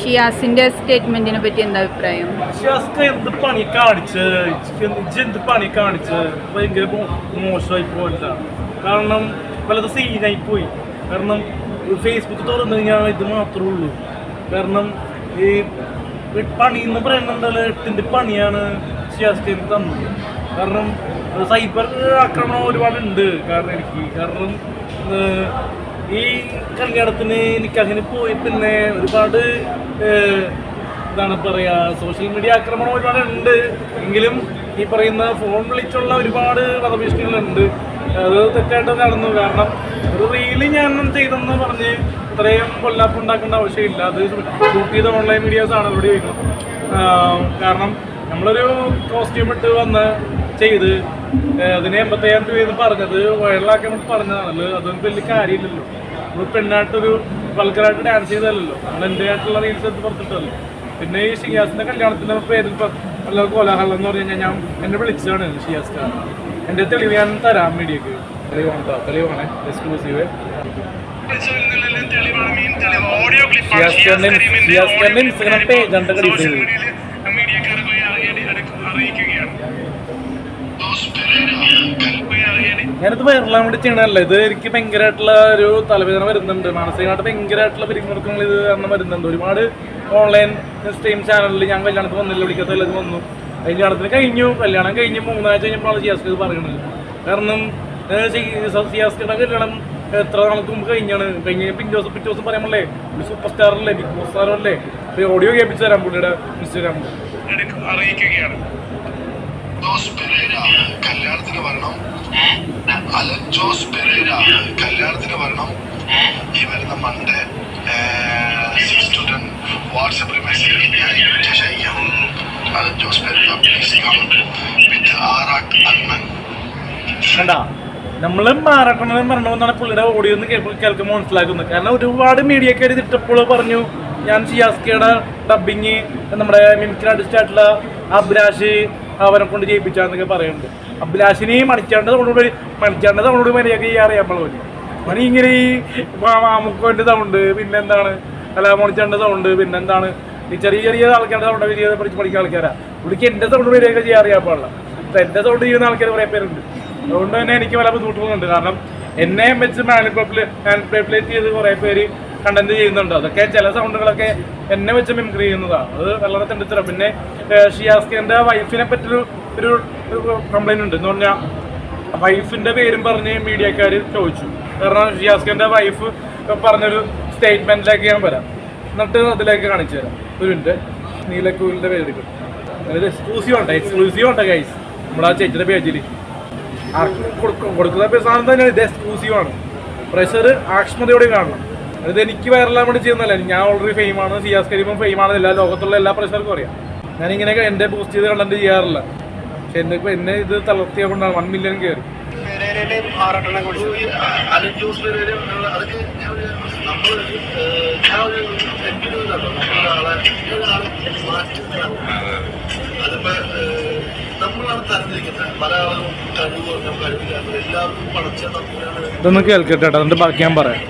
ഷിയാസിന്റെ സ്റ്റേറ്റ്മെന്റിനെ പറ്റി എന്താ അഭിപ്രായം? ഷിയാസ്ക്ക് എന്ത് പണി കാണിച്ച് ഭയങ്കര മോശമായി പോയില്ല. കാരണം വല്ലത് സീനായി പോയി. കാരണം ഫേസ്ബുക്ക് തുറന്നു കഴിഞ്ഞാൽ ഇത് മാത്രമേ ഉള്ളൂ. കാരണം ഈ പണി എന്ന് പറയുന്നുണ്ടല്ലോ, 8ന്റെ പണിയാണ് ഷിയാസ്ക്ക് തന്നത്. കാരണം സൈബർ ആക്രമണം ഒരുപാടുണ്ട്. കാരണം ഈ കല്യാണത്തിന് എനിക്കങ്ങനെ പോയി പിന്നെ ഒരുപാട് എന്താണ് പറയുക, സോഷ്യൽ മീഡിയ ആക്രമണം ഒരുപാടുണ്ട്. എങ്കിലും ഈ പറയുന്ന ഫോൺ വിളിച്ചുള്ള ഒരുപാട് വധഭീഷണികളുണ്ട്. അത് തെറ്റായിട്ട് നടന്നു. കാരണം ഒരു റീല് ഞാൻ ചെയ്തെന്ന് പറഞ്ഞ് ഇത്രയും കൊല്ലാപ്പുണ്ടാക്കേണ്ട ആവശ്യമില്ല. അത് ഷൂട്ട് ചെയ്ത ഓൺലൈൻ വീഡിയോസാണ് ഇവിടെ ചോദിക്കുന്നത്. കാരണം നമ്മളൊരു കോസ്റ്റ്യൂം ഇട്ട് വന്ന് ചെയ്ത് അതിന് 85,000 രൂപയെന്ന് പറഞ്ഞത് വൈറലാക്കാൻ വേണ്ടി പറഞ്ഞതാണല്ലോ. അതൊന്നും വലിയ കാര്യമില്ലല്ലോ. നമ്മൾ പെണ്ണായിട്ടൊരു വൾഗറായിട്ട് ഡാൻസ് ചെയ്തല്ലോ, നമ്മൾ എൻ്റെ ആയിട്ടുള്ള റീൽസ് എടുത്ത് പുറത്തിട്ടല്ലോ. പിന്നെ ഈ ഷിയാസിൻ്റെ കല്യാണത്തിൻ്റെ പേരിൽ നല്ല കോലാഹലം എന്ന് പറഞ്ഞു കഴിഞ്ഞാൽ എന്നെ വിളിച്ചതാണ് ഷിയാസ് ഖാൻ. എൻ്റെ തെളിവ് ഞാൻ തരാം മീഡിയക്ക്. തെളിവാണ് എക്സ്ക്ലൂസീവ്. ഷിയാസ് ഖാൻ്റെ ഇൻസ്റ്റഗ്രാം പേജ് ഉണ്ട് കടീസ്. ഞാനിത് വൈറലാൻ വേണ്ടി ചെയ്യണമല്ല. ഇത് എനിക്ക് ഭയങ്കരമായിട്ടുള്ള ഒരു തലവേദന വരുന്നുണ്ട്. മാനസികമായിട്ട് ഭയങ്കരമായിട്ടുള്ള പിരിമുറുക്കങ്ങൾ ഇത് കാരണം വരുന്നുണ്ട്. ഒരുപാട് ഓൺലൈൻ സ്ട്രീം ചാനലിൽ ഞാൻ കല്യാണത്തിന് വന്നില്ല, വിളിക്കാത്ത എല്ലാവരും വന്നു. കല്യാണം കഴിഞ്ഞ് 3 ആഴ്ച കഴിഞ്ഞപ്പോൾ ഷിയാസ്ക്ക് ഇത് പറയുന്നത്. കാരണം ഷിയാസ്ക്കിയുടെ കല്യാണം എത്ര നാൾക്ക് മുമ്പ് കഴിഞ്ഞാണ്. പിറ്റേ ദിവസം പറയാമല്ലേ, ഒരു സൂപ്പർ സ്റ്റാറല്ലേ, ബിഗ് ബോസ് സ്റ്റാറല്ലേ. ഓഡിയോ കേൾപ്പിച്ചു തരാം പുള്ളിയുടെ ഇൻസ്റ്റാഗ്രാമിൽ. അറിയിക്കുകയാണ് കല്യാണത്തിന് വരണം. അലൻ ജോസ് പെരേര കല്യാണത്തിന് വരണം. ഈ വരുന്ന മൺഡേ 6 to 10 വാട്സപ്പിൽ മെസ്സേജ് ഞാൻ ഇൻവിറ്റേഷൻ അയക്കാം. Alan Jose Perera please come with Aarattu Annan. കണ്ടാ, നമ്മൾ മാറാട്ടണെന്ന് പറഞ്ഞുകൊണ്ടാണ് പുള്ളിയുടെ ഓഡിയോ ഒന്ന് കേൾക്കുമ്പോൾ മനസ്സിലാക്കുന്നത്. കാരണം ഒരുപാട് മീഡിയക്കാർ ഇതിട്ടപ്പോൾ പറഞ്ഞു ഞാൻ ഷിയാസ്ക്കയുടെ ഡബിങ് നമ്മുടെ മിമിക്രി ആർട്ടിസ്റ്റ് ആയിട്ടുള്ള അഭിലാഷ് അവനെ കൊണ്ട് ചെയ്യിപ്പിച്ചാന്നൊക്കെ പറയുന്നുണ്ട്. അഭിലാഷിനെ മണിച്ചാണ്ട് തവണോട് മര്യാദ അറിയാൻ പോലെ മണി ഇങ്ങനെ ഈ മാമുക്കോൻ്റെ സൗണ്ട്, പിന്നെന്താണ് മണിച്ചാണ്ട് സൗണ്ട്, പിന്നെന്താണ് ഈ ചെറിയ ആൾക്കാരുടെ സൗണ്ട് പഠിച്ച് പഠിക്കുന്ന ആൾക്കാരാ. പുള്ളിക്ക് എൻ്റെ സൗണ്ട് മര്യാദ ചെയ്യാൻ അറിയാൻ പാടില്ല. ഇപ്പം എൻ്റെ സൗണ്ട് ചെയ്യുന്ന ആൾക്കാർ കുറേ പേരുണ്ട്. അതുകൊണ്ട് തന്നെ എനിക്ക് പല ബുദ്ധിമുട്ടുകളുണ്ട്. കാരണം എന്നെ വെച്ച് മാനിപ്പുലേറ്റ് ചെയ്ത് കുറേ പേര് കണ്ടന്റ് ചെയ്യുന്നുണ്ട്. അതൊക്കെ ചില സൗണ്ടുകളൊക്കെ എന്നെ വെച്ച് മിമിക്രി ചെയ്യുന്നതാണ്. അത് വളരെ തെണ്ടിത്തരം. പിന്നെ ഷിയാസ്ക്കിൻ്റെ വൈഫിനെ പറ്റിയൊരു കംപ്ലൈൻറ്റ് ഉണ്ട്. എന്ന് പറഞ്ഞാൽ വൈഫിൻ്റെ പേരും പറഞ്ഞ് മീഡിയക്കാർ ചോദിച്ചു. കാരണം ഷിയാസ്ക്കിൻ്റെ വൈഫ് പറഞ്ഞൊരു സ്റ്റേറ്റ്മെൻറ്റിലേക്ക് ഞാൻ വരാം, എന്നിട്ട് അതിലേക്ക് കാണിച്ചു തരാം. ഒരു മിനിറ്റ്. നീലക്കൂലിൻ്റെ പേര് കിട്ടും. അതായത് എക്സ്ക്ലൂസീവ് ഉണ്ട് ഗൈസ്. നമ്മുടെ ആ ചേച്ചിയുടെ പേജിൽ കൊടുക്കുന്ന സാധനം തന്നെ ഇത് എക്സ്ക്ലൂസീവാണ്. പ്രഷർ ആക്ഷ്മതയോടെ കാണണം. അത് എനിക്ക് വൈറലാൻ വേണ്ടി ചെയ്യുന്നതല്ല. ഞാൻ ഓൾറെഡി ഫെയിമാണ്, ഷിയാസ് കരീമും ഫെയിമാണ്. ലോകത്തുള്ള എല്ലാ പ്രഷർക്കും അറിയാം. ഞാനിങ്ങനെ എൻ്റെ പോസ്റ്റ് ചെയ്ത് കണ്ടന്റ് ചെയ്യാറില്ല. പക്ഷെ എന്നെ ഇത് തളർത്തിയ കൊണ്ടാണ് 1 മില്യൺ കയറി. ഇതൊന്ന് കേൾക്കട്ടെ, അതിന്റെ ബാക്കി ഞാൻ പറയാം.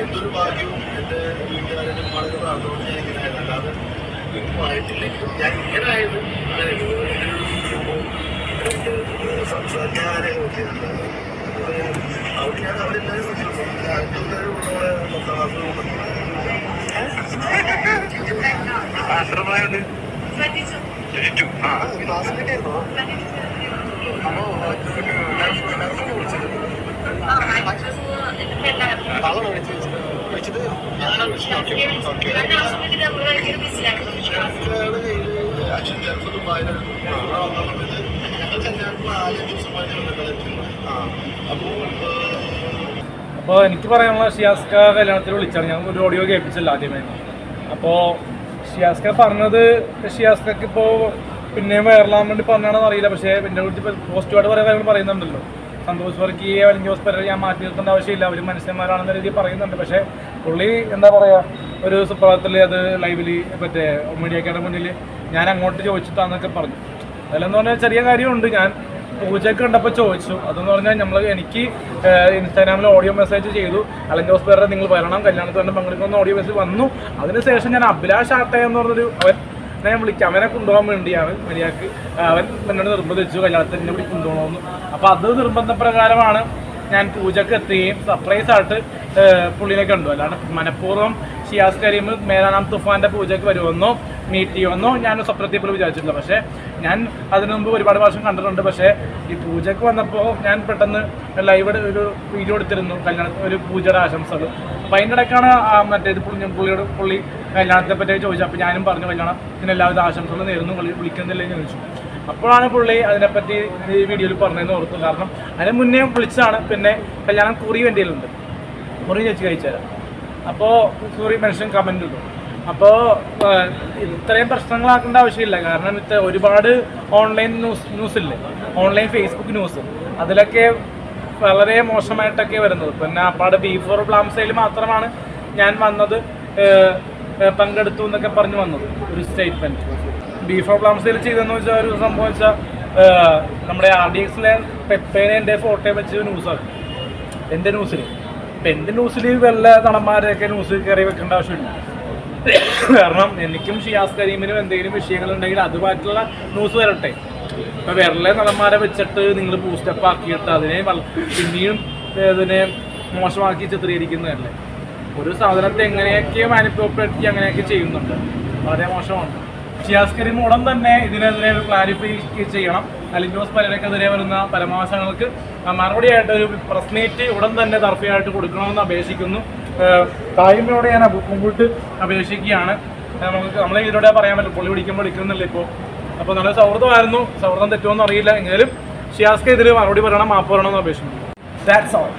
എന്തൊരു ഭാഗ്യവും എൻ്റെ വീട്ടുകാരും ആളുകളും അതുകൊണ്ട് ഞാൻ ഇങ്ങനെ അല്ലാതെ ആയിട്ടില്ലെങ്കിൽ ഞാൻ ഇങ്ങനെ ആയത് സംസാരിക്കാനേ നോക്കിയിട്ടുണ്ട്. അവിടെ ഞാൻ അവരെല്ലാവരും ക്ലാസ്സിലേക്കായിരുന്നോ? ആളാണോ വിളിച്ചത്? ഞാനാണ് വിളിച്ചത്. അച്ഛൻ ചിലപ്പോൾ ദുബായിലാണ്. ഞങ്ങൾ കല്യാണത്തിന് 4 ദിവസമായിട്ട് അപ്പോൾ എനിക്ക് പറയാനുള്ള ഷിയാസ്ക്ക കല്യാണത്തിൽ വിളിച്ചാണ്. ഞാൻ ഒരു ഓഡിയോ കേൾപ്പിച്ചില്ല ആദ്യമേ. അപ്പോൾ ഷിയാസ്ക്ക പറഞ്ഞത് ഷിയാസ്ക്കക്ക് ഇപ്പോൾ പിന്നെയും വൈറലാൻ വേണ്ടി പറഞ്ഞാണെന്ന് അറിയില്ല. പക്ഷേ പിന്നെ കുറിച്ച് ഇപ്പോൾ പോസ്റ്റുമായിട്ട് കുറേ കാര്യങ്ങൾ പറയുന്നുണ്ടല്ലോ. സന്തോഷ് വർക്കിയെ അലൻ ജോസ് പെരേര ഞാൻ മാറ്റി നിർത്തേണ്ട ആവശ്യമില്ല, അവർ മനുഷ്യന്മാരാണെന്ന രീതിയിൽ പറയുന്നുണ്ട്. പക്ഷേ പുള്ളി എന്താ പറയുക, ഒരു സുപ്രഭാതത്തിൽ അത് ലൈവിൽ മറ്റേ മീഡിയക്കാരുടെ മുന്നിൽ ഞാൻ അങ്ങോട്ട് ചോദിച്ചിട്ടാന്നൊക്കെ പറഞ്ഞു. അതിലെന്ന് പറഞ്ഞാൽ ചെറിയ കാര്യമുണ്ട്. ഞാൻ പൂജയൊക്കെ കണ്ടപ്പോൾ ചോദിച്ചു. അതെന്ന് പറഞ്ഞാൽ എനിക്ക് ഇൻസ്റ്റാഗ്രാമിൽ ഓഡിയോ മെസ്സേജ് ചെയ്തു, അലൻ ജോസ് പേരുടെ നിങ്ങൾ വരണം കല്യാണത്തിൽ തന്നെ പങ്കെടുക്കുന്ന ഓഡിയോ മെസ്സേജ് വന്നു. അതിനുശേഷം ഞാൻ അഭിലാഷ് ആട്ടെ എന്ന് പറഞ്ഞൊരു ഞാൻ വിളിക്കാം, അവനെ കൊണ്ടുപോകാൻ വേണ്ടിയാണ് മര്യാദക്ക് അവൻ എന്നോട് നിർബന്ധിച്ചു കല്യാണത്തിന് എന്നെ കൂടി കൊണ്ടുപോകണമെന്ന്. അപ്പോൾ അത് നിർബന്ധപ്രകാരമാണ് ഞാൻ പൂജക്ക് എത്തുകയും സർപ്രൈസ് ആയിട്ട് പുള്ളിനെ കണ്ടു. അല്ലാണ്ട് മനഃപൂർവ്വം ഷിയാസ് കരീം മേരാനാം തുഫാൻ്റെ പൂജയ്ക്ക് വരുമെന്നോ മീറ്റ് ചെയ്യുമെന്നോ ഞാൻ സ്വപ്നത്തിൽ പോലും വിചാരിച്ചിട്ടില്ല. പക്ഷേ ഞാൻ അതിനു മുമ്പ് ഒരുപാട് പ്രാവശ്യം കണ്ടിട്ടുണ്ട്. പക്ഷേ ഈ പൂജയ്ക്ക് വന്നപ്പോൾ ഞാൻ പെട്ടെന്ന് ലൈവ് ഒരു വീഡിയോ എടുത്തിരുന്നു ഒരു പൂജയുടെ ആശംസകൾ. അപ്പോൾ അതിൻ്റെ ഇടയ്ക്കാണ് മറ്റേത് പുള്ളി കല്യാണത്തെ പറ്റി ചോദിച്ചത്. അപ്പോൾ ഞാനും പറഞ്ഞു കല്യാണത്തിന് എല്ലാവിധ ആശംസകൾ നേരുന്നു, വിളിക്കുന്നില്ലെന്ന് ചോദിച്ചു. അപ്പോഴാണ് പുള്ളി അതിനെപ്പറ്റി ഈ വീഡിയോയിൽ പറഞ്ഞതെന്ന് ഓർത്തു. കാരണം അതിന് മുന്നേ വിളിച്ചതാണ്. പിന്നെ കല്യാണം കുറി വേണ്ടിയിലുണ്ട്, കുറി ചേച്ചി കഴിച്ചുതരാം. അപ്പോൾ കുറി മെൻഷൻ കമൻറ്റ് ഇട്ടു. അപ്പോൾ ഇത്രയും പ്രശ്നങ്ങളാക്കേണ്ട ആവശ്യമില്ല. കാരണം ഒരുപാട് ഓൺലൈൻ ന്യൂസില്ലേ, ഓൺലൈൻ ഫേസ്ബുക്ക് ന്യൂസ്, അതിലൊക്കെ വളരെ മോശമായിട്ടൊക്കെ വരുന്നത്. പിന്നെ അപ്പാട് ബീഫോർ ബ്ലാംസയിൽ മാത്രമാണ് ഞാൻ വന്നത്, പങ്കെടുത്തു എന്നൊക്കെ പറഞ്ഞു വന്നത് ഒരു സ്റ്റേറ്റ്മെൻറ്റ്. ബീഫോർ ബ്ലാംസയിൽ ചെയ്തെന്ന് വെച്ചാൽ ഒരു സംഭവം വെച്ചാൽ നമ്മുടെ RDXലെ പെപ്പേനെ എൻ്റെ ഫോട്ടോ വെച്ച് ന്യൂസാണ് എൻ്റെ ന്യൂസിൽ. അപ്പം എൻ്റെ ന്യൂസിൽ വല്ല നടന്മാരെയൊക്കെ ന്യൂസ് കയറി വെക്കേണ്ട ആവശ്യമില്ല. കാരണം എനിക്കും ഷിയാസ് കരീമിനും എന്തെങ്കിലും വിഷയങ്ങളുണ്ടെങ്കിൽ അതുമായിട്ടുള്ള ന്യൂസ് വരട്ടെ. ഇപ്പം വേറെ നടന്മാരെ വെച്ചിട്ട് നിങ്ങൾ ബൂസ്റ്റപ്പ് ആക്കിയിട്ട് അതിനെ പിന്നെയും ഇതിനെ മോശമാക്കി ചിത്രീകരിക്കുന്നതല്ലേ. ഒരു സാധനത്തെ എങ്ങനെയൊക്കെ മാനിപ്പുലേറ്റ് അങ്ങനെയൊക്കെ ചെയ്യുന്നുണ്ട്, വളരെ മോശമാണ്. ഷിയാസ് കരീം ഉടൻ തന്നെ ഇതിനെതിരെ ഒരു ക്ലാരിഫൈ ചെയ്യണം. അലൻ ജോസ് പെരേരയ്ക്കെതിരെ വരുന്ന പരാമർശങ്ങൾക്ക് മറുപടിയായിട്ട് ഒരു പ്രസ് മീറ്റ് ഉടൻ തന്നെ തർഫയായിട്ട് കൊടുക്കണമെന്ന് അപേക്ഷിക്കുന്നു. തായ്മയോടെ ഞാൻ മുമ്പോട്ട് അപേക്ഷിക്കുകയാണ്. നമ്മളെ ഇതിലൂടെ പറയാൻ പറ്റും, പുള്ളി വിളിക്കുന്നില്ല ഇപ്പോൾ. അപ്പോൾ നല്ല സൗഹൃദമായിരുന്നു, സൗഹൃദം തെറ്റുമെന്ന് അറിയില്ല. എങ്കിലും ഷിയാസ്ക്ക് ഇതിൽ മറുപടി പറയണം, മാപ്പ് പറയണമെന്ന് അപേക്ഷിക്കുന്നു. That's all.